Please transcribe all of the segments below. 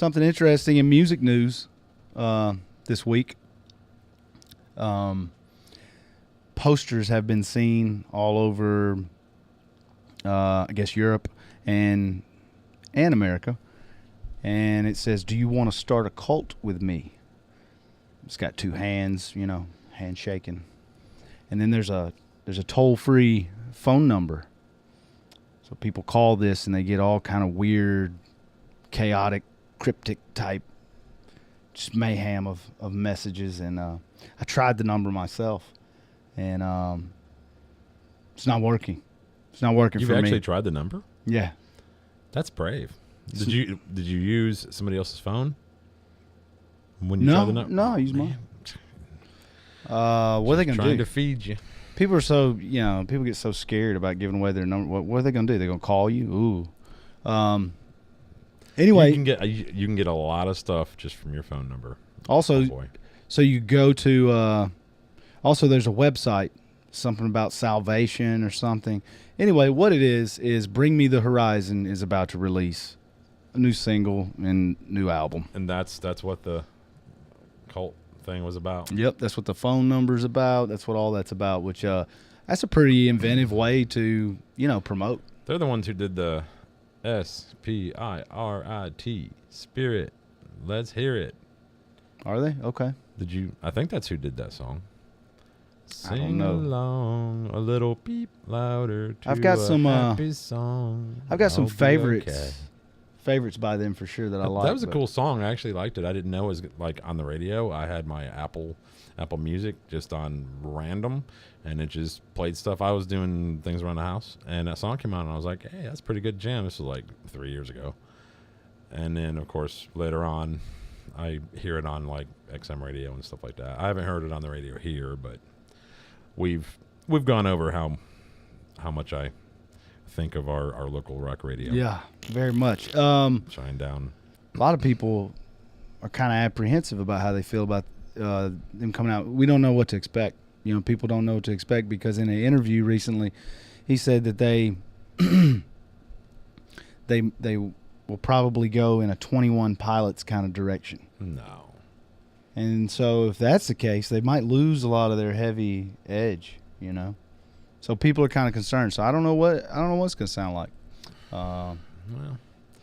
something interesting in music news this week. Posters have been seen all over, I guess, Europe and America. And it says, "Do you want to start a cult with me?" It's got two hands, handshaking. And then there's a toll-free phone number. So people call this and they get all kind of weird, chaotic, cryptic type, just mayhem of messages. And I tried the number myself, and it's not working. It's not working for me. You've actually tried the number? Yeah. That's brave. Did you use somebody else's phone when you tried the number? No, I used mine. What are they going to do? Trying to feed you. People are so, people get so scared about giving away their number. What are they going to do? They're going to call you? Ooh. Anyway. You can get a lot of stuff just from your phone number. Also, so you go to, also there's a website, something about salvation or something. Anyway, what it is Bring Me the Horizon is about to release a new single and new album. And that's what the cult thing was about. Yep, that's what the phone number's about. That's what all that's about, which that's a pretty inventive way to, promote. They're the ones who did the SPIRIT, Spirit. Let's hear it. Are they? Okay. I think that's who did that song. I don't know. Sing along a little beep louder to I've got some happy song. I've got some I'll be favorites. okay. Favorites by them for sure that I like. That was a cool song. I actually liked it. I didn't know it was like on the radio. I had my Apple Music just on random, and it just played stuff. I was doing things around the house, and that song came out, and I was like, "Hey, that's a pretty good jam." This was like 3 years ago, and then of course later on, I hear it on like XM radio and stuff like that. I haven't heard it on the radio here, but we've gone over how much I think of our local rock radio. Yeah, very much. Shine down. A lot of people are kind of apprehensive about how they feel about them coming out. We don't know what to expect. People don't know what to expect because in an interview recently, he said that they will probably go in a 21 Pilots kind of direction. No. And so if that's the case, they might lose a lot of their heavy edge, So people are kind of concerned. So I don't know what it's going to sound like. Well, I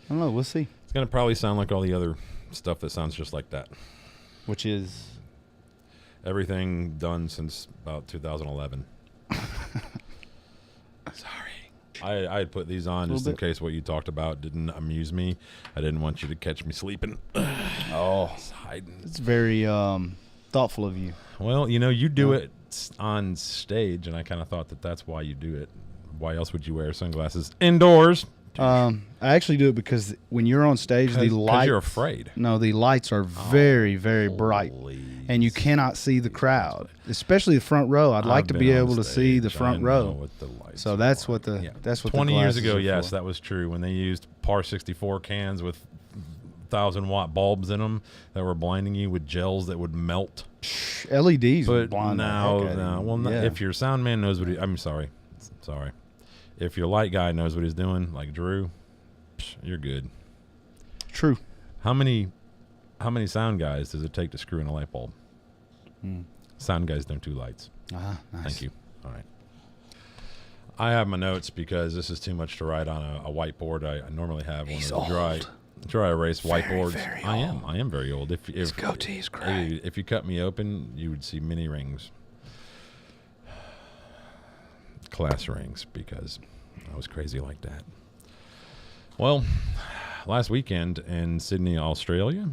don't know. We'll see. It's going to probably sound like all the other stuff that sounds just like that. Which is everything done since about 2011. Sorry. I had put these on just in case what you talked about didn't amuse me. I didn't want you to catch me sleeping. Oh, it's very thoughtful of you. Well, you do it on stage, and I kind of thought that's why you do it. Why else would you wear sunglasses indoors? I actually do it because when you're on stage, the lights. You're afraid. No, the lights are very, very bright, and you cannot see the crowd, especially the front row. I'd like to be able to see the front row. So that's what the 20 years ago, yes, that was true when they used Par 64 cans with 1,000-watt bulbs in them that were blinding you with gels that would melt. LEDs. But no. Well, if your sound man knows what I'm sorry. If your light guy knows what he's doing, like Drew, you're good. True. How many sound guys does it take to screw in a light bulb? Sound guys don't do lights. Nice. Thank you. All right. I have my notes because this is too much to write on a whiteboard. I normally have one of the dry erase whiteboards. Very I am very old. His goatee's great. If you cut me open, you would see mini rings. Class rings, because I was crazy like that. Well, last weekend in Sydney, Australia,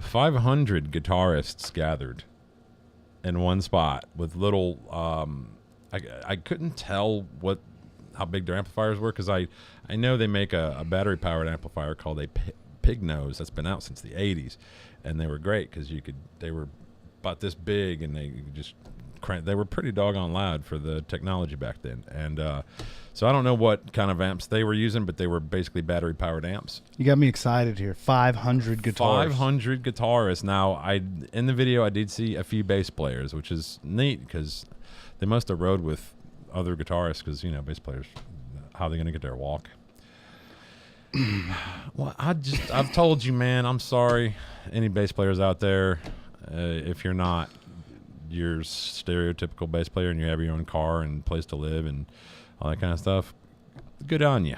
500 guitarists gathered in one spot with little I couldn't tell how big their amplifiers were because I know they make a battery powered amplifier called a pig nose that's been out since the 80s, and they were great because they were about this big and they just they were pretty doggone loud for the technology back then. And so I don't know what kind of amps they were using, but they were basically battery powered amps. You got me excited here. 500 guitars. 500 guitarists. Now, in the video I did see a few bass players, which is neat because they must have rode with other guitarists because bass players, how are they going to get their walk? Well, I've told you, man. I'm sorry. Any bass players out there, if you're not your stereotypical bass player and you have your own car and place to live and all that kind of stuff, good on you.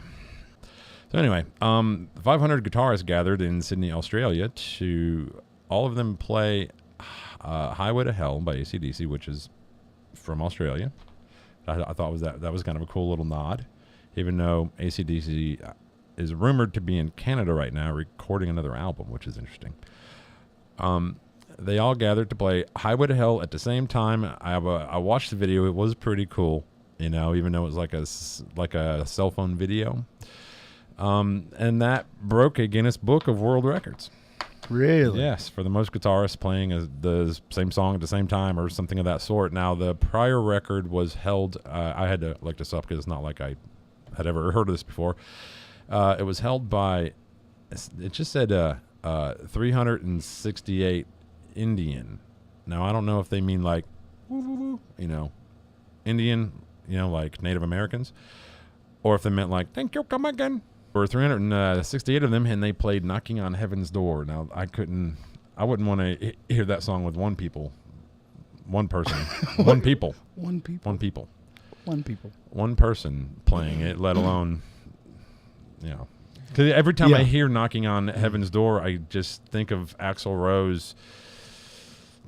So anyway, 500 guitarists gathered in Sydney, Australia, to all of them play "Highway to Hell" by AC/DC, which is from Australia. I thought that was kind of a cool little nod, even though AC/DC is rumored to be in Canada right now recording another album, which is interesting. They all gathered to play "Highway to Hell" at the same time. I watched the video. It was pretty cool, even though it was like a cell phone video. And that broke a Guinness Book of World Records. Really? Yes, for the most guitarists playing the same song at the same time or something of that sort. Now, the prior record was held, I had to look this up because it's not like I had ever heard of this before. It was held by, it just said 368 Indian. Now, I don't know if they mean like, Indian, like Native Americans, or if they meant like, thank you, come again. Or 368 of them, and they played "Knocking on Heaven's Door." Now, I wouldn't want to hear that song with one person, one person playing it, let alone, because every time I hear "Knocking on Heaven's Door," I just think of Axl Rose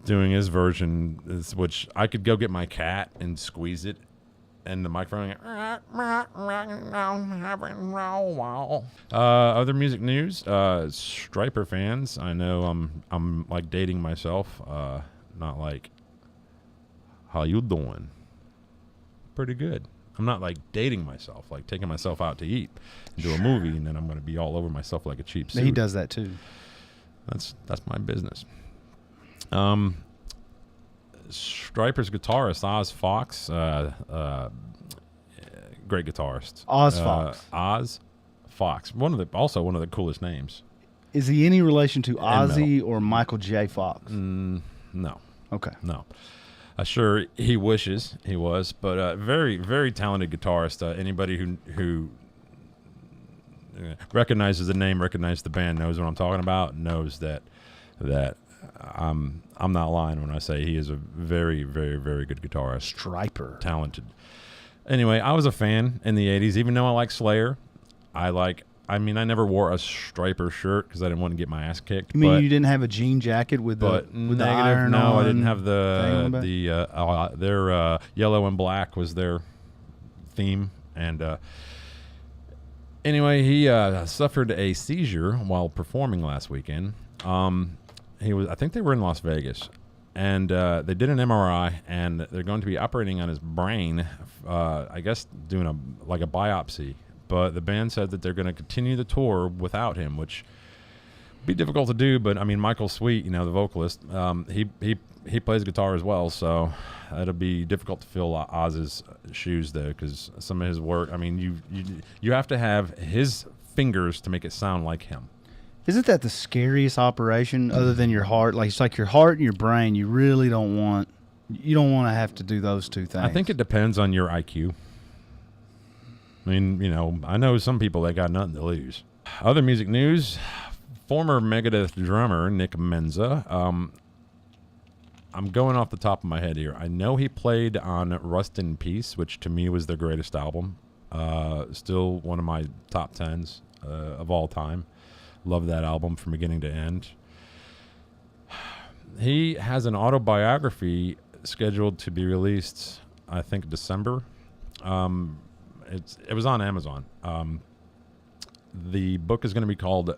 doing his version, which I could go get my cat and squeeze it. And the microphone. Other music news. Striper fans. I know I'm like dating myself. Not like, how you doing? Pretty good. I'm not like dating myself, like taking myself out to eat and do a movie, and then I'm going to be all over myself like a cheap suit. He does that too. That's my business. Striper's guitarist Oz Fox, great guitarist. Oz Fox. Oz Fox, one of the coolest names. Is he any relation to Ozzy or Michael J. Fox? No. Okay. No. Sure, he wishes he was, but very, very talented guitarist. Anybody who recognizes the name, recognizes the band, knows what I'm talking about, knows that I'm not lying when I say he is a very, very, very good guitarist. Striper. Talented. Anyway, I was a fan in the 80s, even though I like Slayer. I never wore a Striper shirt because I didn't want to get my ass kicked. You mean you didn't have a jean jacket with the iron no, on? I didn't have their yellow and black was their theme. And anyway, he suffered a seizure while performing last weekend. I think they were in Las Vegas, and they did an MRI, and they're going to be operating on his brain, I guess doing a biopsy. But the band said that they're going to continue the tour without him, which would be difficult to do. But I mean, Michael Sweet, the vocalist, he plays guitar as well, so it'll be difficult to fill Oz's shoes there because some of his work. I mean, you have to have his fingers to make it sound like him. Isn't that the scariest operation other than your heart? Like, it's like your heart and your brain. You really don't want to have to do those two things. I think it depends on your IQ. I mean, I know some people that got nothing to lose. Other music news, former Megadeth drummer Nick Menza. I'm going off the top of my head here. I know he played on Rust in Peace, which to me was their greatest album. Still one of my top 10s of all time. Love that album from beginning to end. He has an autobiography scheduled to be released, I think, December. It was on Amazon. The book is going to be called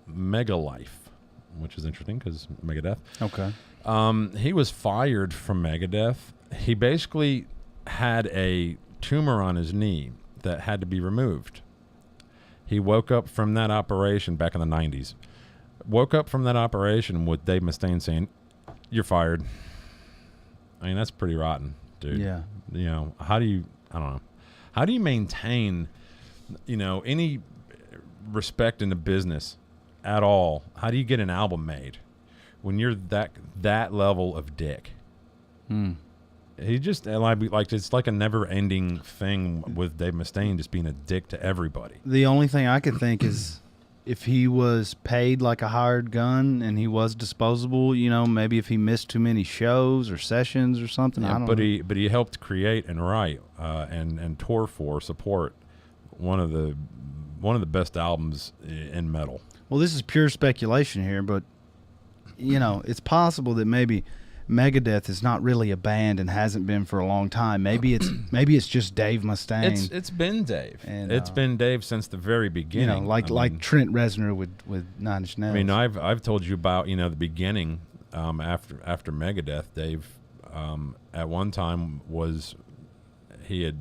Mega Life, which is interesting because Megadeth. Okay. He was fired from Megadeth. He basically had a tumor on his knee that had to be removed. He woke up from that operation back in the 90s. Woke up from that operation with Dave Mustaine saying, "You're fired." I mean, that's pretty rotten, dude. Yeah. How do you maintain, any respect in the business at all? How do you get an album made when you're that level of dick? he just like it's like a never-ending thing with Dave Mustaine just being a dick to everybody. The only thing I could think is if he was paid like a hired gun and he was disposable, you know, maybe if he missed too many shows or sessions or something. Yeah, I don't know. But he helped create and write and tour for support one of the best albums in metal. Well, this is pure speculation here, but you know, it's possible that maybe Megadeth is not really a band and hasn't been for a long time. Maybe it's just Dave Mustaine. It's been Dave. And, it's been Dave since the very beginning. You know, like Trent Reznor with Nine Inch Nails. I mean, I've told you about, you know, the beginning after Megadeth. Dave at one time he had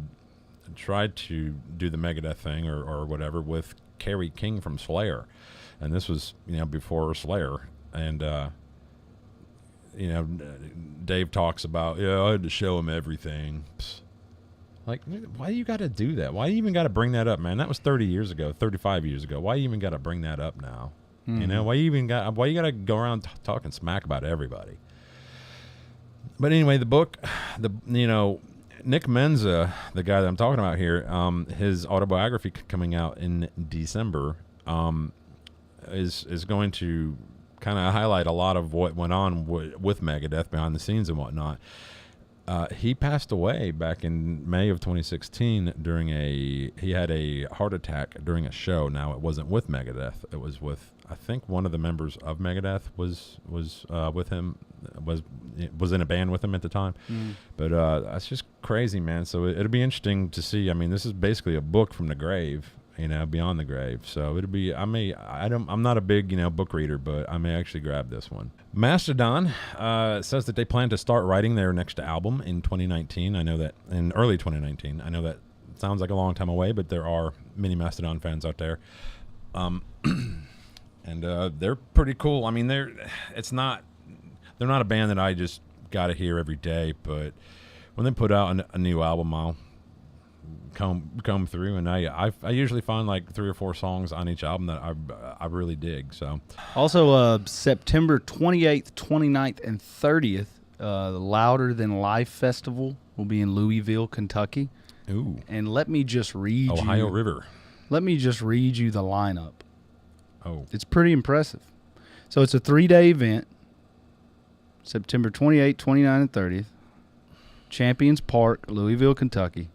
tried to do the Megadeth thing or whatever with Kerry King from Slayer, and this was, you know, before Slayer. And you know, Dave talks about, I had to show him everything. Psst. Like, why you got to do that? Why you even got to bring that up, man? That was 30 years ago, 35 years ago. Why you even got to bring that up now? Mm-hmm. You know, why you got to go around talking smack about everybody? But anyway, the book, you know, Nick Menza, the guy that I'm talking about here, his autobiography coming out in December, is going to kind of highlight a lot of what went on with Megadeth behind the scenes and whatnot. He passed away back in May of 2016 he had a heart attack during a show. Now, it wasn't with Megadeth. It was with, I think, one of the members of Megadeth was with him, was in a band with him at the time. But that's just crazy, man. So it'll be interesting to see. I mean, this is basically a book from the grave, you know, beyond the grave. So it'll be, I'm not a big, you know, book reader, but I may actually grab this one. Mastodon says that they plan to start writing their next album in 2019. I know that in early 2019. I know that sounds like a long time away, but there are many Mastodon fans out there. And they're pretty cool. I mean, they're not a band that I just got to hear every day, but when they put out a new album, I'll come through, and I usually find like 3 or 4 songs on each album that I really dig. So also September 28th, 29th, and 30th, the Louder Than Life Festival will be in Louisville, Kentucky. Ooh. And let me just read Ohio River. Let me just read you the lineup. Oh. It's pretty impressive. So it's a 3-day event, September 28th, 29th, and 30th. Champions Park, Louisville, Kentucky.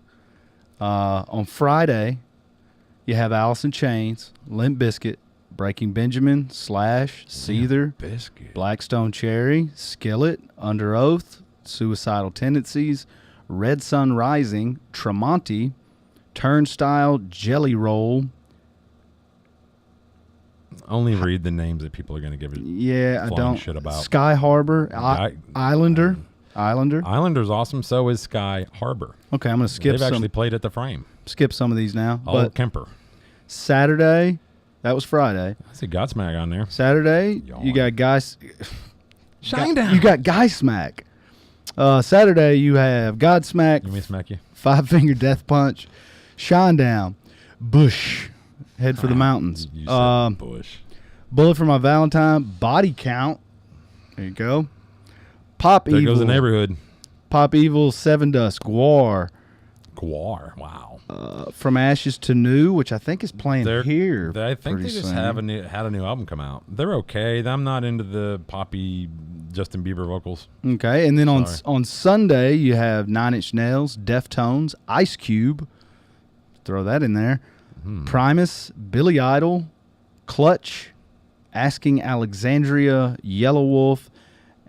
On Friday, you have Alice in Chains, Limp Bizkit, Breaking Benjamin, Slash, Seether, Blackstone Cherry, Skillet, Under Oath, Suicidal Tendencies, Red Sun Rising, Tremonti, Turnstile, Jelly Roll. Only read the names that people are going to give it. Yeah, I don't. Shit about. Sky Harbor, Islander. Islander's awesome. So is Sky Harbor. Okay, I'm going to skip They've actually played at the Frame. Skip some of these now. But Kemper. Saturday, that was Friday. I see Godsmack on there. Saturday, you got guys. Shinedown. You got Guy Smack. Saturday, you have Godsmack. Let me smack you. 5 Finger Death Punch. Shinedown. Bush. Head for the mountains. You said Bush. Bullet for My Valentine. Body Count. There you go. Pop Evil. There goes the neighborhood. Pop Evil, Seven Dust, Guar. Wow. From Ashes to New, which I think is playing here. I think they just had a new album come out. They're okay. I'm not into the poppy Justin Bieber vocals. Okay, and then on Sunday you have 9 Inch Nails, Deftones, Ice Cube. Throw that in there. Primus, Billy Idol, Clutch, Asking Alexandria, Yellow Wolf,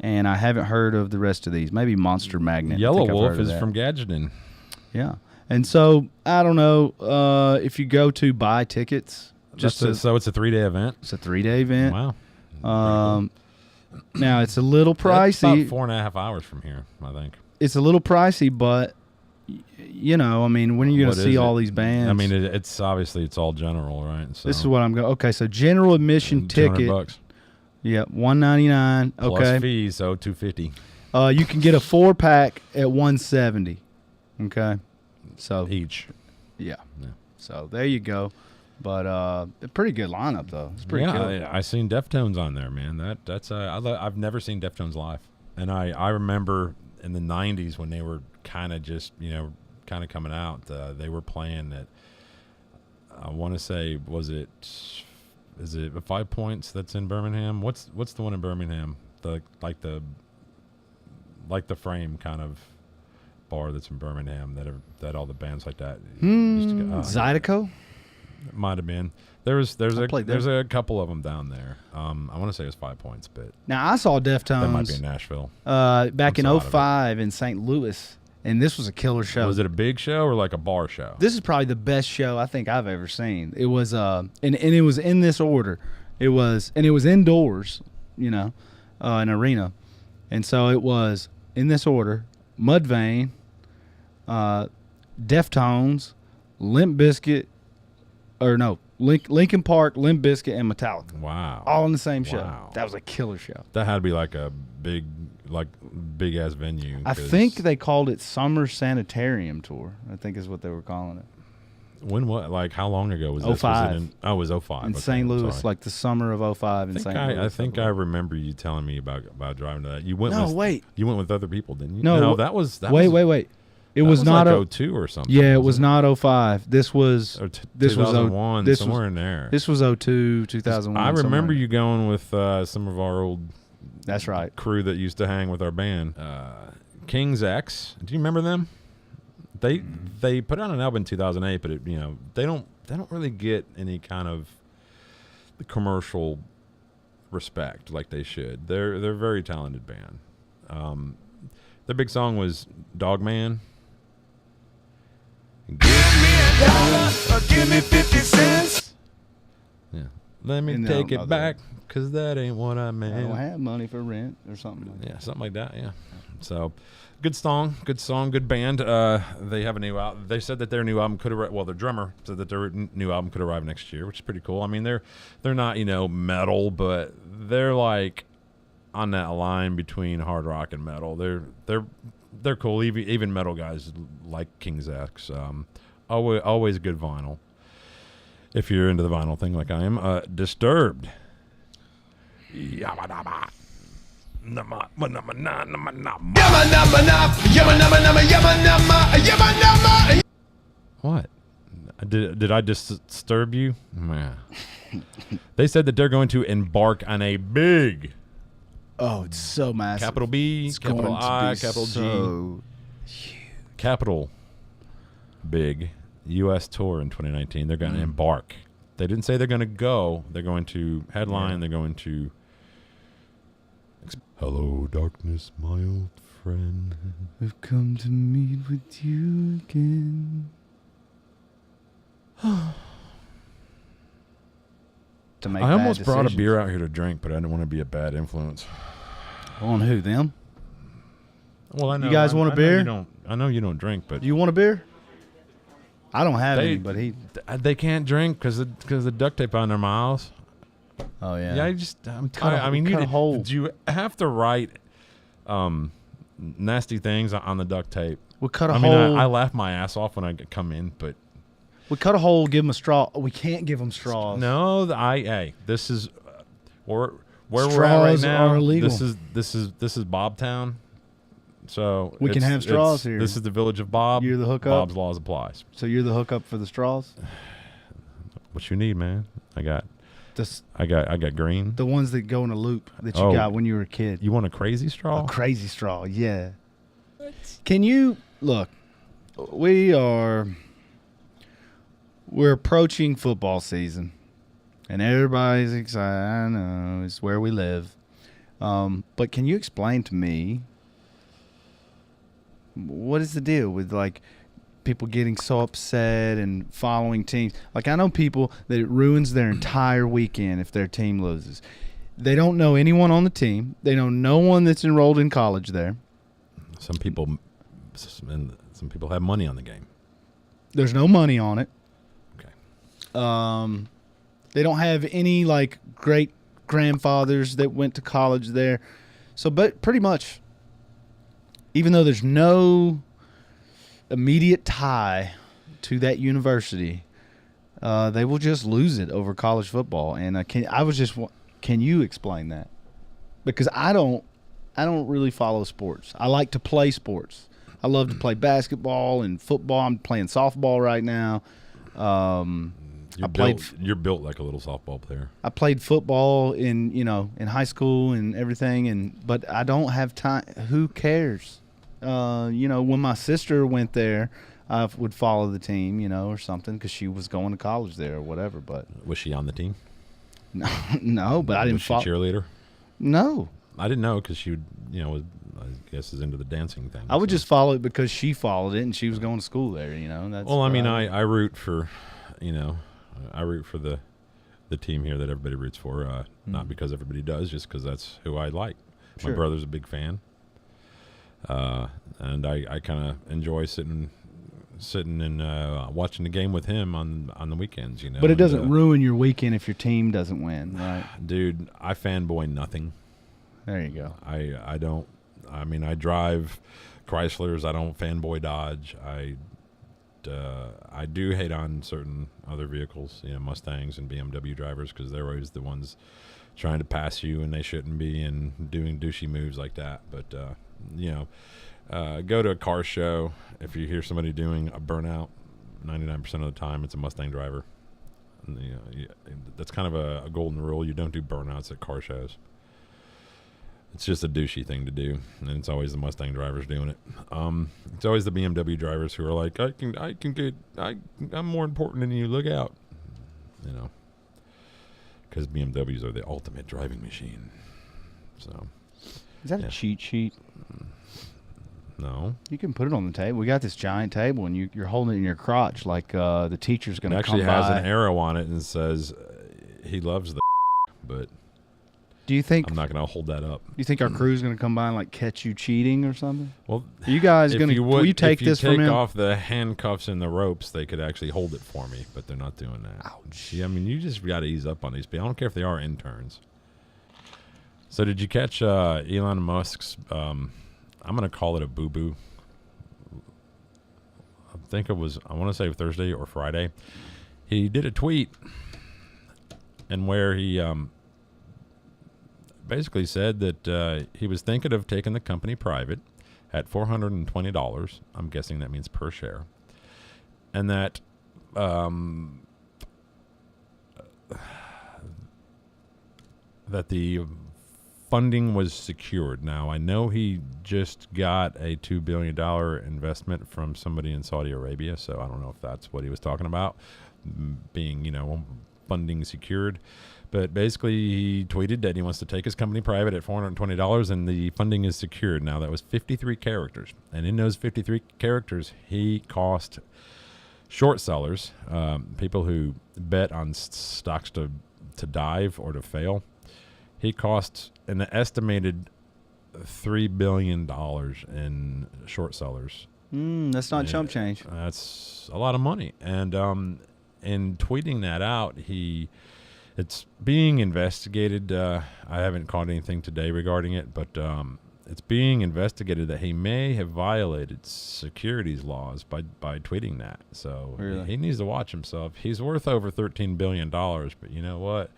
and I haven't heard of the rest of these. Maybe Monster Magnet. Yellow Wolf is from Gadsden. Yeah. And so, I don't know, if you go to buy tickets. So it's a 3-day event? It's a 3-day event. Wow. Cool. Now, it's a little pricey. It's about 4.5 hours from here, I think. It's a little pricey, but, you know, I mean, when are you going to see all these bands? I mean, it's obviously it's all general, right? So this is what I'm going. Okay, so general admission ticket. $200. Yep, $199. Okay. Plus fees, so $250. You can get a 4-pack at $170. Okay. So each. Yeah. So there you go. But a pretty good lineup though. It's pretty cool. I seen Deftones on there, man. I've never seen Deftones live, and I remember in the 90s when they were kind of just, kind of coming out, they were playing at, I want to say, is it 5 Points that's in Birmingham? What's the one in Birmingham? Like the Frame kind of bar that's in Birmingham that all the bands like that used to go. Zydeco? It might have been. There's a couple of them down there. I want to say it was 5 Points, but Now, I saw Deftones. that might be in Nashville. Back in I'm so out of it. 05 in St. Louis, and this was a killer show. Was it a big show or like a bar show? This is probably the best show I think I've ever seen. It was and it was in this order. It was indoors, an arena. And so it was in this order: Mudvayne, Deftones, Limp Bizkit, Linkin Park, Limp Bizkit, and Metallica. Wow. All in the same show. Wow. That was a killer show. That had to be like a big ass venue. I think they called it Summer Sanitarium Tour, I think is what they were calling it. When what? Like how long ago was this? 05. It was 05. In Okay, St. I'm Louis, sorry. like the summer of 05 in St. Louis. I think I remember you telling me about driving to that. You went wait. You went with other people, didn't you? No, that was wait. It that was not like 02 or something. Yeah, it wasn't was not 05. This was Or this was 2001, this somewhere was, in there. This was 02, 2001. I remember somewhere. you going with some of our old That's right. crew that used to hang with our band. King's X. Do you remember them? They put out an album in 2008, but they don't really get any kind of the commercial respect like they should. They're a very talented band. Their big song was Dog Man. Give me $1 or give me 50 cents. Yeah. Let me And take no, it back, because that ain't what I meant. I don't have money for rent or something like that. Yeah, something like that. Yeah. So, good song, good band. They have a new album. They said that their new album could arrive. Well, their drummer said that their new album could arrive next year, which is pretty cool. I mean, they're not metal, but they're like on that line between hard rock and metal. They're cool. Even metal guys like King's X. Always good vinyl. If you're into the vinyl thing like I am. Disturbed. What? Did I disturb you? Yeah. They said that they're going to embark on a big Oh, it's so massive. capital B, It's capital going to I, be capital so G, capital big U.S. tour in 2019. They're going to embark. They didn't say they're going to go. They're going to headline. They're going to. Hello, darkness, my old friend. We've come to meet with you again. To make I almost bad brought a decisions. beer out here to drink, but I didn't want to be a bad influence. On who? Them? Well, I know You guys want a beer? I know you don't drink, but Do you want a beer? I don't have They- any, but he. they can't drink because the duct tape on their mouths. Oh yeah. Yeah, I'm Cut tired. a- I mean, cut a hole. do you have to write nasty things on the duct tape? We cut a I mean, hole. I laugh my ass off when I come in, but We cut a hole. Give them a straw. We can't give them straws. no, this is where we're at right Straws now. are illegal. This is Bobtown. So We can it's- have straws it's- here. This is the village of Bob. You're the hookup? Bob's laws applies. So you're the hookup for the straws. What you need, man? I got The green. the ones that go in a loop that you Oh. got when you were a kid. You want a crazy straw? A crazy straw. Yeah. Can you look? We're approaching football season, and everybody's excited. I know it's where we live. But can you explain to me what is the deal with like people getting so upset and following teams? Like I know people that it ruins their entire weekend if their team loses. They don't know anyone on the team. They know no one that's enrolled in college there. Some people have money on the game. There's no money on it. Okay. They don't have any like great grandfathers that went to college there. So, but pretty much, even though there's no immediate tie to that university, they will just lose it over college football. And can you explain that? Because I don't I don't really follow sports. I like to play sports. I love to play basketball and football. I'm playing softball right now. You're built like a little softball player. I played football in high school and everything, but I don't have time. Who cares? When my sister went there, I would follow the team, or something, because she was going to college there or whatever. But was she on the team? No, but I didn't follow. Was she cheerleader? No, I didn't know because she would, was, I guess, is into the dancing thing. I would just follow it because she followed it and she was going to school there. That's well, I mean, I root for, I root for the team here that everybody roots for. Not because everybody does, just because that's who I like. Sure. My brother's a big fan, and I kind of enjoy sitting and watching the game with him on the weekends. But it doesn't ruin your weekend if your team doesn't win, right? Dude, I fanboy nothing. There you go. I don't. I mean, I drive Chryslers. I don't fanboy Dodge. I do hate on certain other vehicles, Mustangs and BMW drivers, because they're always the ones trying to pass you and they shouldn't be, and doing douchey moves like that. But go to a car show. If you hear somebody doing a burnout, 99% of the time it's a Mustang driver. And, that's kind of a golden rule. You don't do burnouts at car shows. It's just a douchey thing to do, and it's always the Mustang drivers doing it. It's always the BMW drivers who are like, I'm more important than you. Look out, because BMWs are the ultimate driving machine. So, is that a cheat sheet? No, you can put it on the table. We got this giant table, and you're holding it in your crotch like the teacher's going to come by. It actually has an arrow on it and says he loves the, but. Do you think I'm not going to hold that up? Do you think our crew's going to come by and catch you cheating or something? Well, are you guys going to? Will you take this from him? If you take off the handcuffs and the ropes, they could actually hold it for me, but they're not doing that. Ouch! Yeah, I mean, you just got to ease up on these people. I don't care if they are interns. So, did you catch Elon Musk's? I'm going to call it a boo boo. I think it was. I want to say Thursday or Friday. He did a tweet, and where he basically said that he was thinking of taking the company private at $420. I'm guessing that means per share. And that that the funding was secured. Now, I know he just got a $2 billion investment from somebody in Saudi Arabia, so I don't know if that's what he was talking about, being, funding secured. But basically, he tweeted that he wants to take his company private at $420, and the funding is secured. Now, that was 53 characters. And in those 53 characters, he cost short sellers, people who bet on stocks to dive or to fail, he cost an estimated $3 billion in short sellers. That's not chump change. That's a lot of money. And in tweeting that out, it's being investigated. I haven't caught anything today regarding it, but it's being investigated that he may have violated securities laws by tweeting that. So really? He needs to watch himself. He's worth over $13 billion, but you know what?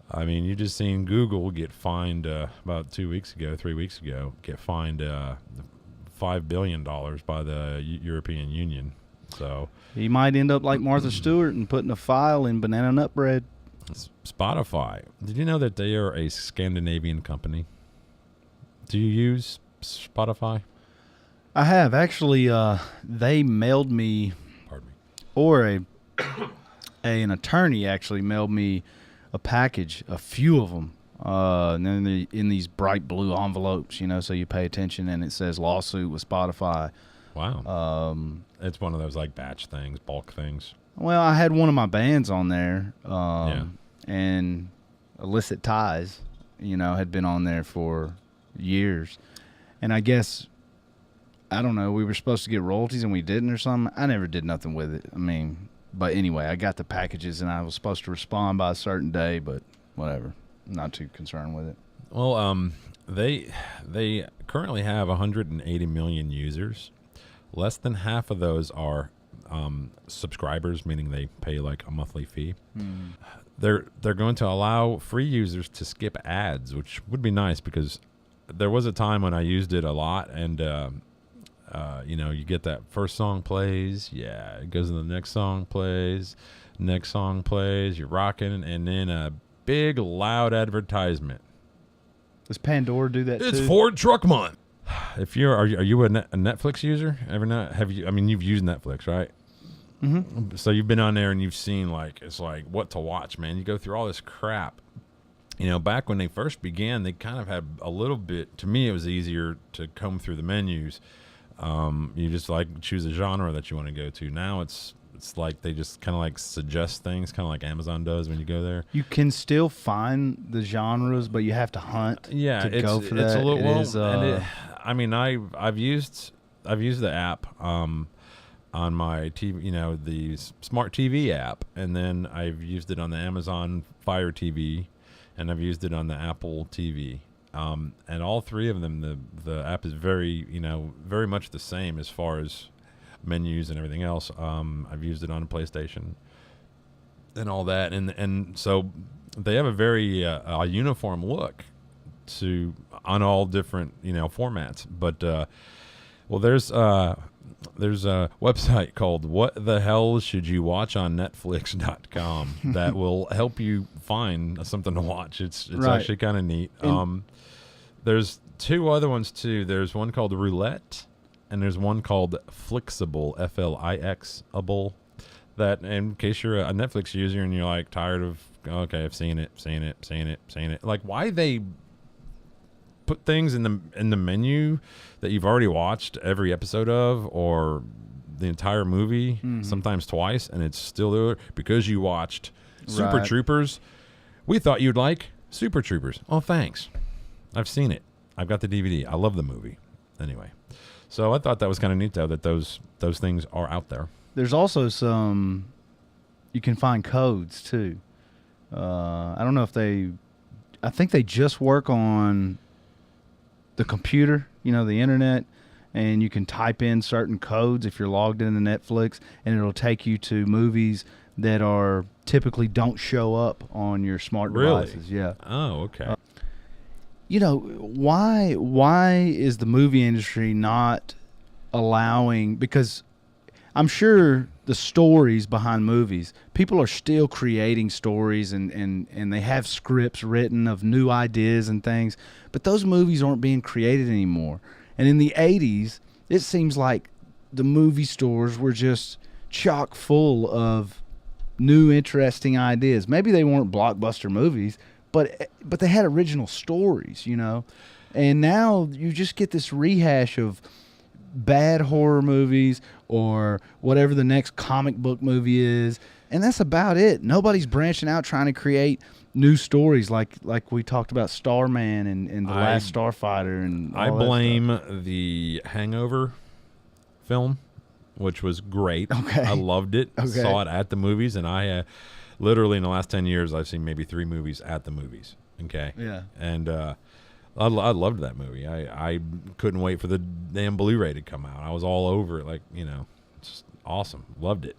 I mean, you just seen Google get fined about 3 weeks ago, get fined $5 billion by the European Union. So he might end up like Martha Stewart and putting a file in banana nut bread. Spotify. Did you know that they are a Scandinavian company? Do you use Spotify? I have. Actually, they mailed me, Pardon me. Or an attorney actually mailed me a package, a few of them, and then in these bright blue envelopes, so you pay attention, and it says lawsuit with Spotify. Wow. It's one of those like batch things, bulk things. Well, I had one of my bands on there, Yeah. and Illicit Ties, had been on there for years. And I guess, I don't know, we were supposed to get royalties and we didn't or something. I never did nothing with it. I mean, but anyway, I got the packages and I was supposed to respond by a certain day, but whatever. I'm not too concerned with it. Well, they currently have 180 million users. Less than half of those are subscribers, meaning they pay like a monthly fee. They're going to allow free users to skip ads, which would be nice because there was a time when I used it a lot, and you get that first song plays, it goes to the next song plays, you're rocking, and then a big loud advertisement. Does Pandora do that It's too? Ford Truck Month. If are you a Netflix user? Ever not? Have you? I mean, you've used Netflix, right? Mm-hmm. So you've been on there and you've seen it's like what to watch, man. You go through all this crap. Back when they first began, they kind of had a little bit. To me, it was easier to comb through the menus. You just choose a genre that you want to go to. Now it's like they just kind of suggest things, kind of like Amazon does when you go there. You can still find the genres, but you have to hunt. To go for that. It's a little. I've used the app on my TV, the smart TV app, and then I've used it on the Amazon Fire TV, and I've used it on the Apple TV. And all three of them, the app is very much the same as far as menus and everything else. I've used it on a PlayStation and all that, and so they have a very uniform look on all different formats. But there's a website called What the Hell Should You Watch on Netflix.com that will help you find something to watch. It's Right. actually kind of neat. There's two other ones too. There's one called Roulette, and there's one called Flixable, Flixable. That, in case you're a Netflix user and you're tired of, okay, I've seen it. Why they put things in the menu that you've already watched every episode of, or the entire movie, sometimes twice, and it's still there because you watched Super Right. Troopers. We thought you'd like Super Troopers. Oh, thanks. I've seen it. I've got the DVD. I love the movie. Anyway, so I thought that was kind of neat, though, that those things are out there. There's also you can find codes too. I don't know if I think they just work on the computer, the internet, and you can type in certain codes if you're logged into Netflix, and it'll take you to movies that are typically don't show up on your smart devices. Yeah. Oh, okay. Why is the movie industry not allowing, because I'm sure the stories behind movies, people are still creating stories and they have scripts written of new ideas and things, but those movies aren't being created anymore. And in the 80s, it seems like the movie stores were just chock full of new, interesting ideas. Maybe they weren't blockbuster movies, but they had original stories, And now you just get this rehash of bad horror movies or whatever the next comic book movie is, and that's about it. Nobody's branching out trying to create new stories like we talked about Starman and The Last Starfighter and all I that blame stuff. the Hangover film, which was great. Okay. I loved it. Okay. Saw it at the movies, and I literally in the last 10 years I've seen maybe 3 movies at the movies. Okay. Yeah. And I loved that movie. I couldn't wait for the damn Blu-ray to come out. I was all over it, just awesome. Loved it.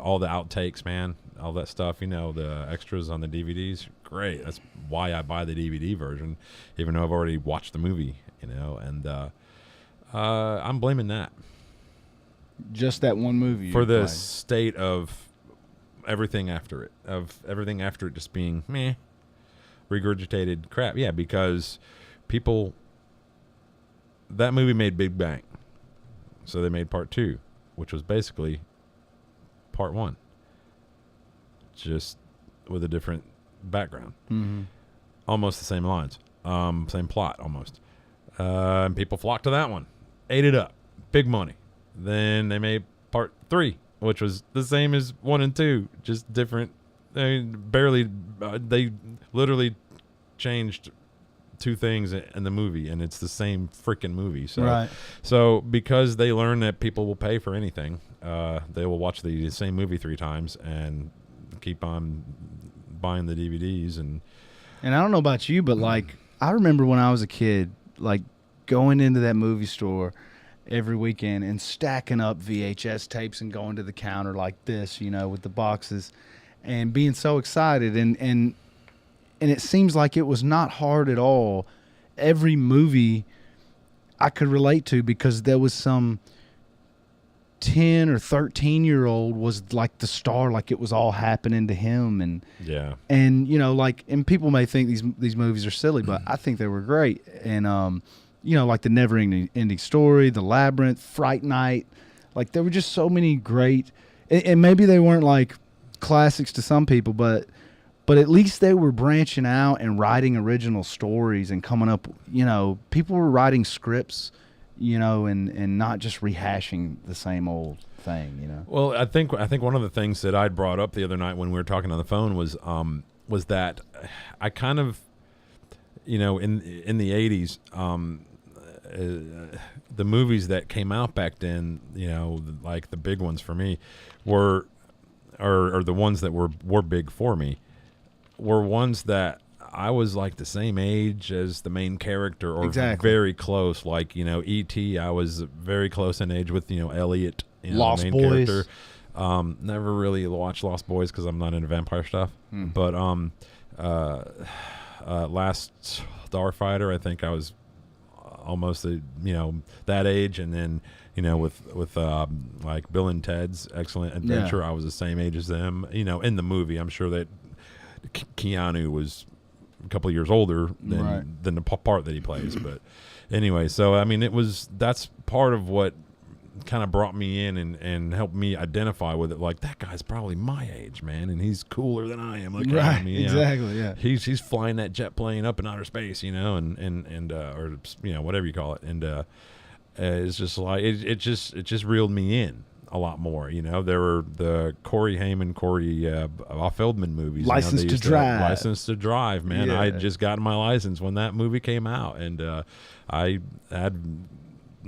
All the outtakes, man, all that stuff, the extras on the DVDs, great. That's why I buy the DVD version, even though I've already watched the movie, and I'm blaming that. Just that one movie For you the played. state of everything after it just being meh, regurgitated crap. Yeah, because that movie made Big Bang, so they made part 2, which was basically part 1, just with a different background. Mm-hmm. Almost the same lines, same plot almost, and people flocked to that one, ate it up, big money. Then they made part 3, which was the same as 1 and 2, just different. They literally changed 2 things in the movie, and it's the same freaking movie. So, Right. So because they learn that people will pay for anything, they will watch the same movie 3 times and keep on buying the DVDs. And And I don't know about you, but I remember when I was a kid, going into that movie store every weekend and stacking up VHS tapes and going to the counter like this, with the boxes, and being so excited. And it seems like it was not hard at all every movie I could relate to, because there was some 10 or 13-year-old was like the star, like it was all happening to him. And you know, like, and people may think these movies are silly, but I think they were great. And you know, like the Never Ending Story, The Labyrinth, Fright Night, like there were just so many great, and maybe they weren't like classics to some people, but at least they were branching out and writing original stories and coming up, you know, people were writing scripts, you know, and not just rehashing the same old thing, you know. Well, I think one of the things that I'd brought up the other night when we were talking on the phone was that I kind of, you know, in the 80s, the movies that came out back then, you know, like the big ones for me were, or the ones that were big for me, were ones that I was like the same age as the main character, or very close. Like, you know, E.T., I was very close in age with, you know, Elliot, you know, Lost the main Boys. character. Never really watched Lost Boys because I'm not into vampire stuff. But Last Starfighter, I think I was almost you know, that age, and then, you know, with like Bill and Ted's Excellent Adventure, I was the same age as them. You know, in the movie, I'm sure that Keanu was a couple of years older than the part that he plays. But anyway, so I mean, that's part of what kind of brought me in and helped me identify with it. Like, that guy's probably my age, man, and he's cooler than I am. Look at me, exactly, yeah. He's flying that jet plane up in outer space, you know, and or, you know, whatever you call it, and it's just like it just reeled me in a lot more, you know. There were the Corey Feldman movies. License to Drive. License to Drive, man. Yeah. I had just gotten my license when that movie came out, and I had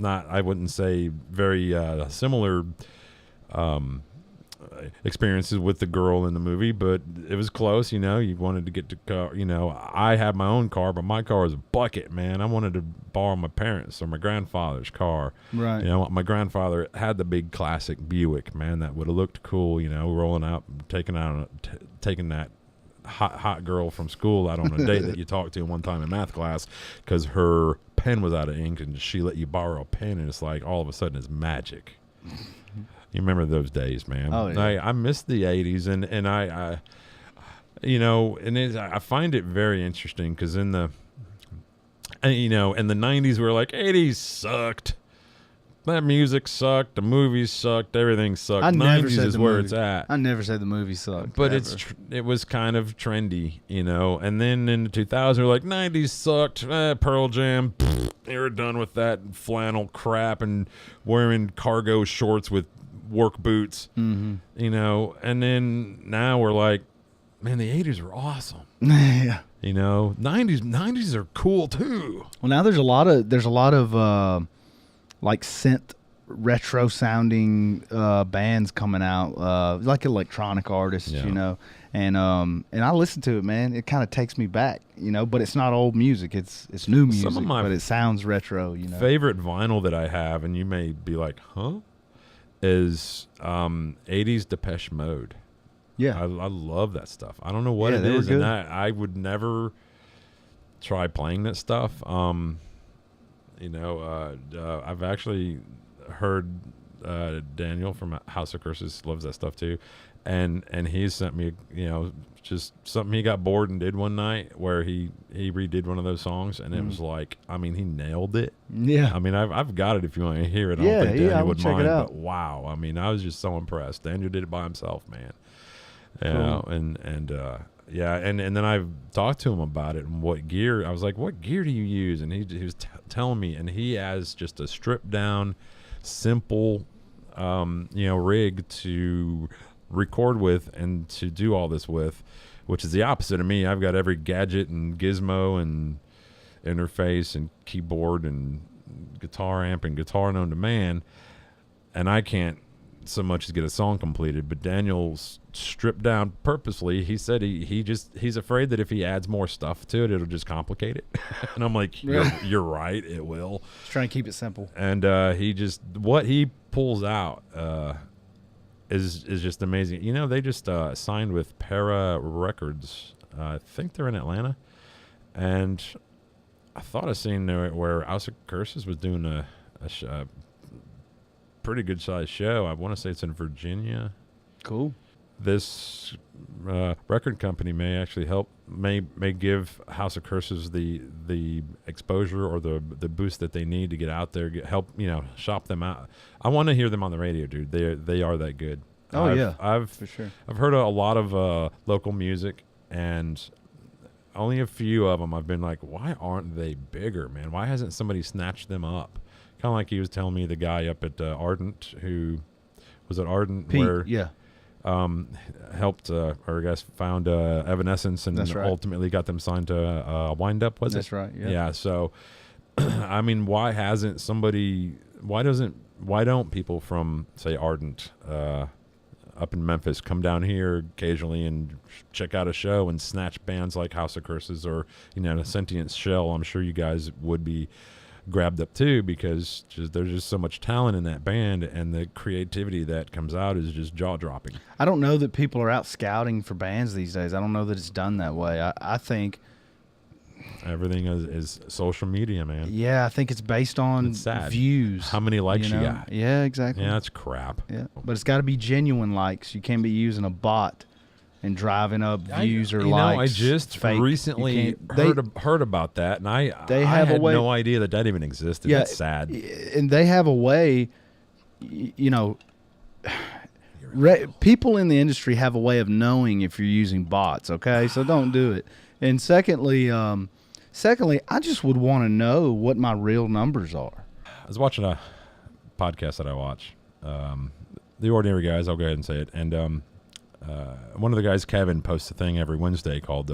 I wouldn't say very similar experiences with the girl in the movie, but it was close. You know, you wanted to get to car. You know, I had my own car, but my car was a bucket, man. I wanted to borrow my parents' or my grandfather's car. Right. You know, my grandfather had the big classic Buick, man, that would have looked cool. You know, rolling out, taking that hot girl from school out on a date that you talked to one time in math class because her pen was out of ink, and she let you borrow a pen, and it's like all of a sudden it's magic. You remember those days, man? Oh, yeah. I miss the 80s, and I you know, and I find it very interesting because in the 90s we were like, 80s sucked. That music sucked. The movies sucked. Everything sucked. 90s is where it's at. I never said the movie sucked. But it was kind of trendy, you know. And then in the 2000s, we're like, 90s sucked. Pearl Jam, they were done with that flannel crap and wearing cargo shorts with work boots, you know. And then now we're like, man, the 80s were awesome. Yeah. You know, 90s are cool too. Well, now there's a lot of like synth retro sounding bands coming out, like electronic artists, you know, and I listen to it, man. It kind of takes me back, you know, but it's not old music. It's new music, Some of my but it sounds retro, you know. Favorite vinyl that I have, and you may be like, huh, is 80s Depeche Mode. Yeah. I love that stuff. I don't know what it is, and I would never try playing that stuff. You know, I've actually heard Daniel from House of Curses loves that stuff too, and he sent me, you know, just something he got bored and did one night where he redid one of those songs, and it was like, I mean, he nailed it. Yeah. I mean, I've got it if you want to hear it. I don't think Daniel would mind, but wow. I mean, I was just so impressed. Daniel did it by himself, man. Cool. You know, and then I've talked to him about it and what gear. I was like, what gear do you use? And he was telling me, and he has just a stripped down, simple, you know, rig to record with and to do all this with, which is the opposite of me. I've got every gadget and gizmo and interface and keyboard and guitar amp and guitar known to man, and I can't so much as get a song completed. But Daniel's stripped down purposely. He said he's afraid that if he adds more stuff to it, it'll just complicate it. And I'm like, you're right, it will. Just trying to keep it simple. And what he pulls out is just amazing. You know, they just signed with Para Records. I think they're in Atlanta, and I thought I seen where House of Curses was doing a pretty good sized show. I want to say it's in Virginia. Cool. This record company may actually may give House of Curses the exposure or the boost that they need to get out there, help shop them out. I want to hear them on the radio, dude. They are that good. I've for sure. I've heard a lot of local music, and only a few of them I've been like, why aren't they bigger, man? Why hasn't somebody snatched them up? Kind of like he was telling me, the guy up at Ardent, who was at Ardent, Pete, where yeah. Helped or I guess found Evanescence, and That's right. ultimately got them signed to Wind Up. That's right. Yeah. Yeah. So, I mean, why don't people from, say, Ardent up in Memphis come down here occasionally and check out a show and snatch bands like House of Curses or the Sentient Shell? I'm sure you guys would be grabbed up too, because there's just so much talent in that band, and the creativity that comes out is just jaw-dropping. I don't know that people are out scouting for bands these days. I don't know that it's done that way. I think everything is social media, man. Yeah, I think it's based on views. How many likes you got? Yeah, exactly. Yeah, that's crap. Yeah, but it's got to be genuine likes. You can't be using a bot and driving up views or likes. I just recently heard about that, and I had no idea that even existed. Yeah, that's sad. And they have a way, people in the industry have a way of knowing if you're using bots, okay? So don't do it. And secondly, I just would want to know what my real numbers are. I was watching a podcast that I watch, The Ordinary Guys, I'll go ahead and say it, and one of the guys, Kevin, posts a thing every Wednesday called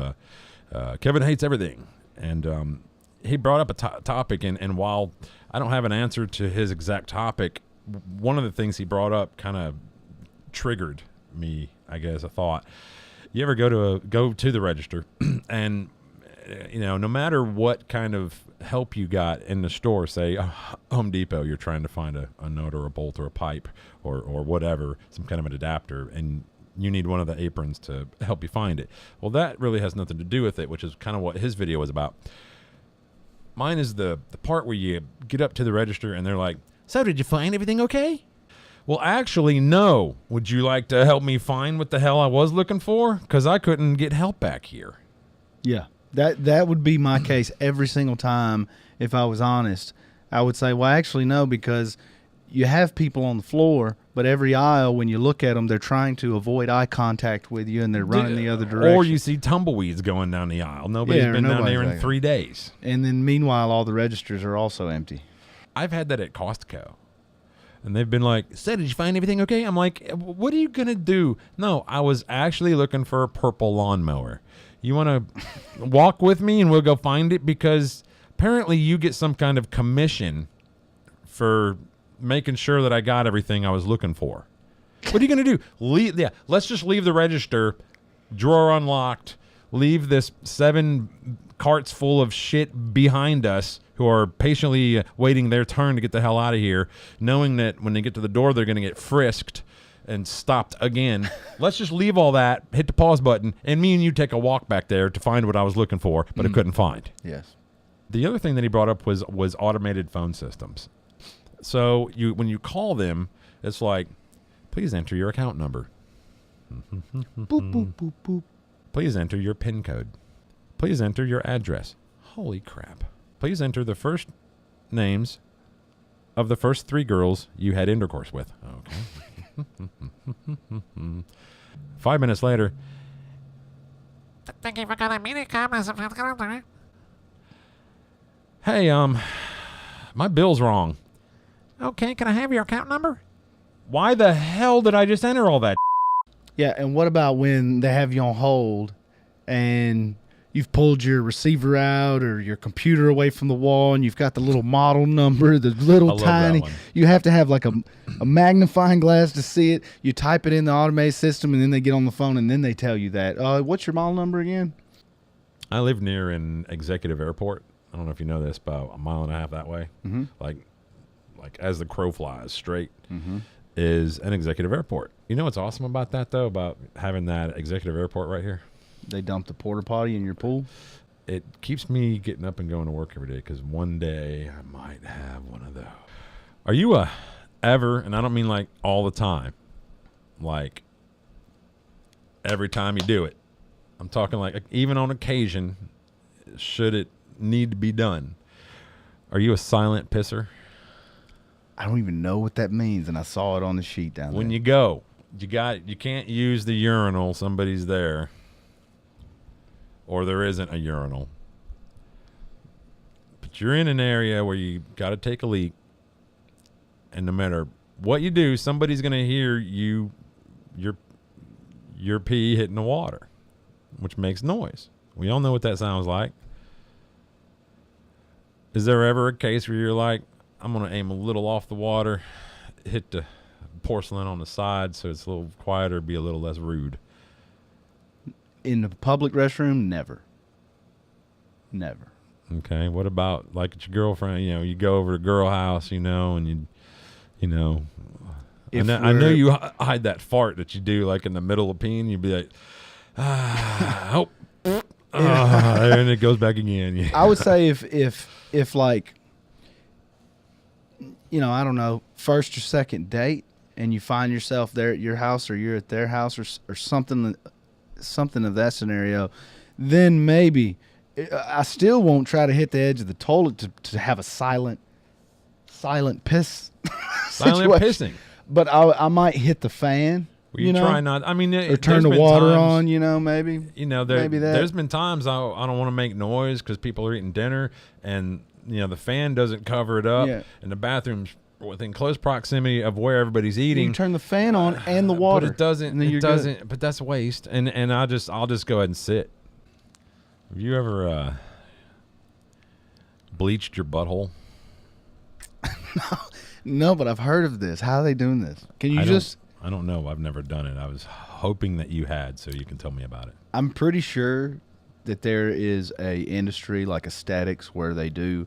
Kevin Hates Everything. And he brought up a topic, and while I don't have an answer to his exact topic, one of the things he brought up kind of triggered me, I guess, a thought. You ever go to the register and, no matter what kind of help you got in the store, say Home Depot, you're trying to find a nut or a bolt or a pipe or whatever, some kind of an adapter, and you need one of the aprons to help you find it. Well, that really has nothing to do with it, which is kind of what his video was about. Mine is the part where you get up to the register and they're like, "So did you find everything okay?" Well, actually, no. Would you like to help me find what the hell I was looking for? Because I couldn't get help back here. Yeah, that would be my case every single time. If I was honest, I would say, well, actually, no, because you have people on the floor, but every aisle, when you look at them, they're trying to avoid eye contact with you, and they're running the other direction. Or you see tumbleweeds going down the aisle. Nobody's been down there in 3 days. And then, meanwhile, all the registers are also empty. I've had that at Costco. And they've been like, "So did you find everything okay?" I'm like, "What are you going to do?" No, I was actually looking for a purple lawnmower. You want to walk with me and we'll go find it? Because apparently you get some kind of commission for making sure that I got everything I was looking for. What are you going to do? Let's just leave the register, drawer unlocked, leave this 7 carts full of shit behind us who are patiently waiting their turn to get the hell out of here, knowing that when they get to the door, they're going to get frisked and stopped again. Let's just leave all that, hit the pause button, and me and you take a walk back there to find what I was looking for, but I couldn't find. Yes. The other thing that he brought up was automated phone systems. So when you call them, it's like, "Please enter your account number." Boop, boop, boop, boop. "Please enter your PIN code." "Please enter your address." Holy crap. "Please enter the first names of the first 3 girls you had intercourse with." Okay. 5 minutes later. "Thank you for calling Minicom. "Hey, my bill's wrong." Okay, can I have your account number?" Why the hell did I just enter all that? Yeah, and what about when they have you on hold and you've pulled your receiver out or your computer away from the wall and you've got the little model number, the little tiny, you have to have like a magnifying glass to see it. You type it in the automated system and then they get on the phone and then they tell you that. What's your model number again? I live near an executive airport. I don't know if you know this, about a mile and a half that way. Mm-hmm. Like as the crow flies straight is an executive airport. You know what's awesome about that, though, about having that executive airport right here? They dump the porta potty in your pool? it keeps me getting up and going to work every day because one day I might have one of those. Are you ever, and I don't mean like all the time, like every time you do it. I'm talking like even on occasion, should it need to be done. Are you a silent pisser? I don't even know what that means, and I saw it on the sheet down there. When you go, you can't use the urinal. Somebody's there, or there isn't a urinal. But you're in an area where you got to take a leak, and no matter what you do, somebody's going to hear your pee hitting the water, which makes noise. We all know what that sounds like. Is there ever a case where you're like, I'm going to aim a little off the water, hit the porcelain on the side so it's a little quieter, be a little less rude? In the public restroom, never. Never. Okay. What about like at your girlfriend? You know, you go over to girl house, you know, and you know. I know you hide that fart that you do like in the middle of peeing. You'd be like, and it goes back again. Yeah. I would say if like, you know, I don't know, first or second date, and you find yourself there at your house or you're at their house or something of that scenario, then maybe I still won't try to hit the edge of the toilet to have a silent piss Silent situation. pissing. But I might hit the fan. You know? try not. I mean, or turn the water on. You know, maybe. You know, maybe that. There's been times I don't want to make noise because people are eating dinner, and you know the fan doesn't cover it up, and the bathroom's within close proximity of where everybody's eating. You can turn the fan on and the water. But it doesn't. It doesn't. But that's waste. And I'll just go ahead and sit. Have you ever bleached your butthole? No, but I've heard of this. How are they doing this? Can you I don't know. I've never done it. I was hoping that you had, so you can tell me about it. I'm pretty sure that there is a industry like aesthetics where they do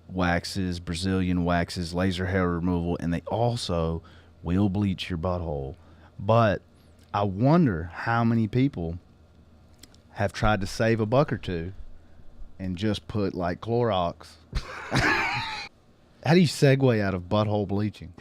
waxes, Brazilian waxes, laser hair removal, and they also will bleach your butthole. But I wonder how many people have tried to save a buck or two and just put like Clorox. How do you segue out of butthole bleaching?